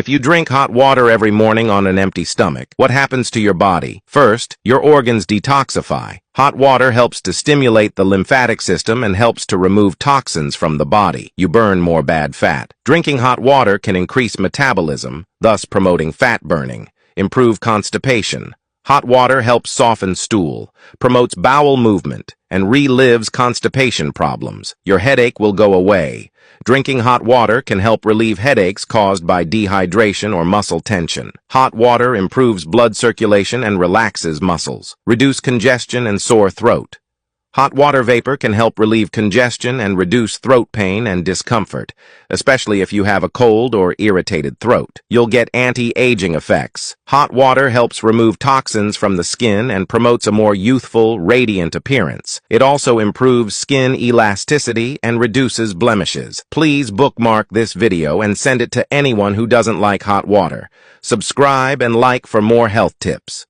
If you drink hot water every morning on an empty stomach, what happens to your body? First, your organs detoxify. Hot water helps to stimulate the lymphatic system and helps to remove toxins from the body. You burn more bad fat. Drinking hot water can increase metabolism, thus promoting fat burning, improve constipation. Hot water helps soften stool, promotes bowel movement, and relieves constipation problems. Your headache will go away. Drinking hot water can help relieve headaches caused by dehydration or muscle tension. Hot water improves blood circulation and relaxes muscles. Reduce congestion and sore throat. Hot water vapor can help relieve congestion and reduce throat pain and discomfort, especially if you have a cold or irritated throat. You'll get anti-aging effects. Hot water helps remove toxins from the skin and promotes a more youthful, radiant appearance. It also improves skin elasticity and reduces blemishes. Please bookmark this video and send it to anyone who doesn't like hot water. Subscribe and like for more health tips.